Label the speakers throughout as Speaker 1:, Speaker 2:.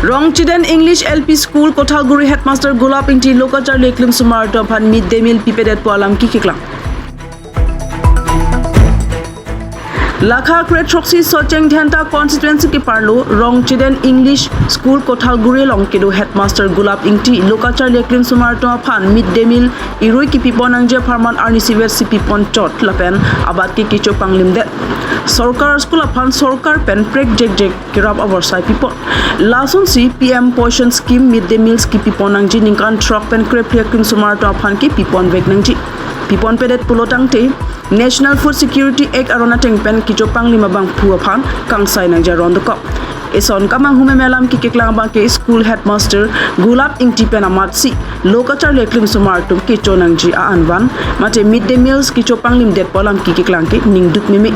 Speaker 1: Rongcheden English L.P School Kothalguri.Headmaster Gulap Engti Mid Sumarto Pan Midday Meal pipedet po alamki kiklang. Lakha Kret Troxy Socheng Dhanta constituency ki parlo Rongcheden English School Kothalguri Longkedo Headmaster Gulap Engti Mid Sumarto Pan Midday Meal Irui ki pipon angje Farman Arni Siver si pipon chot lapen abad ki kicho panglimde Sorkar School Pan Sorkar pen prek jek kirap oversight pipon Lason si PM Portion Scheme Midday Meals ki pipon angji ningkan truck pen krep Sumarto Pan ki pipon vek nangji pipon pedet pulotang te National Food Security Act arona tengpen kijopang lima bang puapan kang sai nang jaron doko. Ison kamang humemelam kikiklang bang ke school headmaster Gulap Engti penamat si lokachar leklim sumartum kicho nang ji aanwan mate midday meals kijopang lim det polam kikiklang ke ningduk mimi.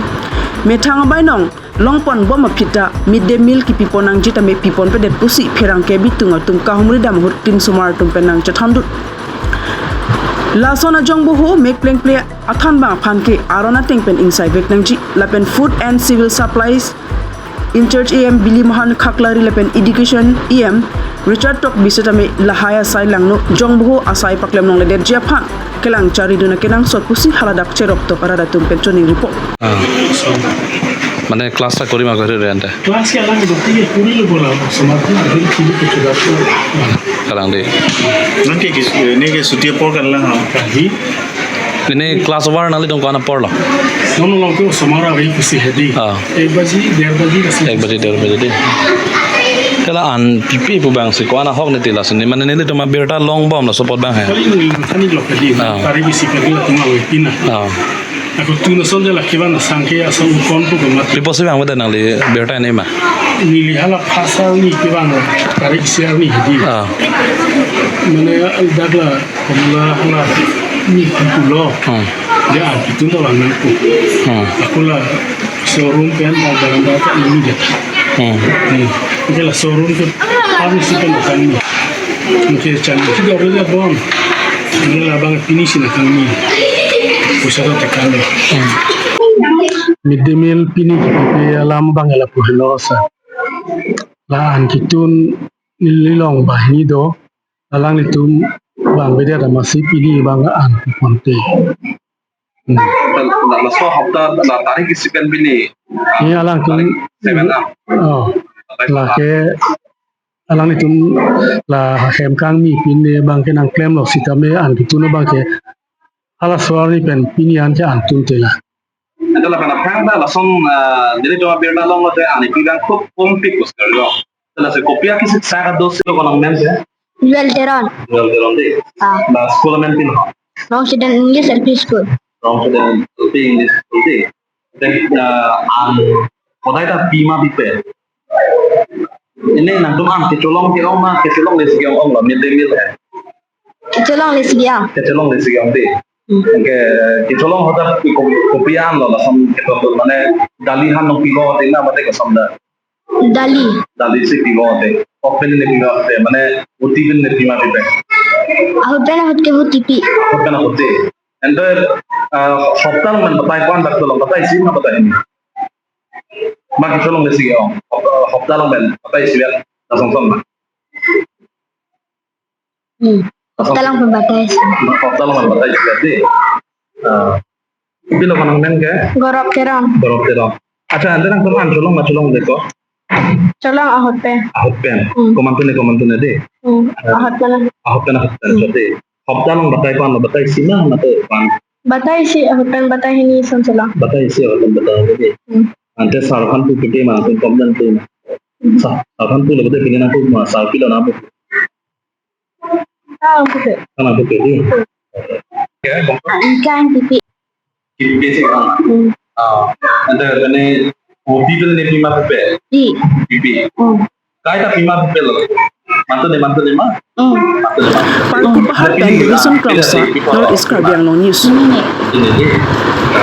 Speaker 1: Metang bay nong longpon boma pita midday meal ki piponang jita me pipon pedet pusi phirang ke bitung tum kahumri dam hut tim sumartum penang chathandut. Lasona jongboho make play athan bang phanke arona tengpen inside vek nangji lapen food and civil supplies in church em bili mahan khaklari lapen education em Richard Tok bisatame lahaya sai langno jongboho asai paklem nong leder japhan kelang cari duna kenang sotpusi haladak cherok to parada tumpen choning report
Speaker 2: মানে ক্লাসটা করি মা ঘরে রেন্টা
Speaker 3: ক্লাস কে আলাদা করতে গিয়ে পুরি লোক বলা সমাধান আগে কি কিছু দাও
Speaker 2: কারণ দে
Speaker 4: nanti ni ke setiap program lah
Speaker 3: kahi
Speaker 2: ini kelas war nali dong kana porlo
Speaker 3: nono long ko samara rai kusi hedi 1 baji 1:30 baji kasi
Speaker 2: 1 baji 1:30 baji de kala an pipi pu bang si ko ana hok ne tila sini mane nili to ma berta long bom la support bang hai
Speaker 3: kali ni kani lo kadi tari bisi kadi la tuma wetina aku tu na sonde la kiban sangke asa ukon ko mat
Speaker 2: lipo se bang wada nali berta ne ma
Speaker 3: nili hala phasa ni kiban tari sia ni hedi mane dagla komla hala ni kulo ya itu na bang ko aku la showroom pen dalam data ini dia Jadi lah showroom tu habis itu nak kami, mungkin cantik juga orang bom, ini lah bang finish nak kami, pusat tu kami. Midday meal finish tapi alam bang alam puhlosa, lah an kitun nililong bahini do, alang itu bang beda ada masih pilih bang an ponte.
Speaker 2: la so hafta la tarikh isikan bini
Speaker 3: Ini alang tu, lah ke alang itu lah hem kang mi pin bang ke nang claim lo sitame an gitu no bang ke ala suara pen pinian ke antun tela.
Speaker 2: adalah kana phangda la som dili to berta long te ani pigang khub kompik us karlo tala se kopia kisi saga dos lo kono men de
Speaker 5: Welteron.
Speaker 2: de la school men pin ho
Speaker 5: Rongcheden English L.P School.
Speaker 2: Rongcheden L.P English School de then an kodai ta pima bipe ini nang tuman ke colong le sigang om la midday meal hai
Speaker 5: Kecolong lesigiang.
Speaker 2: ke colong le sigang de ke colong hoda kopian lo la som ke to mane dali han no pigo te na mate ke samda
Speaker 5: Dali.
Speaker 2: se pigo te open ne pigo te mane uti bin ne pima bipe
Speaker 5: Ahopen ahot ke hutipi.
Speaker 2: open hote and সপ্তাহ man batai kwan dak tolong batai sim na batai ni mak tolong le sigang সপ্তাহ man batai sial na song song
Speaker 5: Talang pembatas.
Speaker 2: সপ্তাহ man batai sial de bilo kanang men ke
Speaker 5: Gorok terong.
Speaker 2: borok te dong acha ande nang tolong tolong deko
Speaker 5: Colong ahopen.
Speaker 2: ahot pen komantune de
Speaker 5: Ahopen.
Speaker 2: ahot pen jote সপ্তাহ man batai kwan batai sima na to kwan
Speaker 5: Batai si ahopen batai ini sonselang.
Speaker 2: batai si ahot batai de ante sarkan tu pite ma tu komdan tu sarkan tu lebih pingan tu ma sarkilo na bu
Speaker 5: Putih.
Speaker 2: kana bu ke di
Speaker 5: Ikan pipi.
Speaker 2: ki se kan ante ne o people ne pima pe
Speaker 5: Di.
Speaker 2: pipi kai ta pima pe lo mantu ne ma
Speaker 1: Pan kupahar pen division krangsa North East Krabiang News.
Speaker 2: ini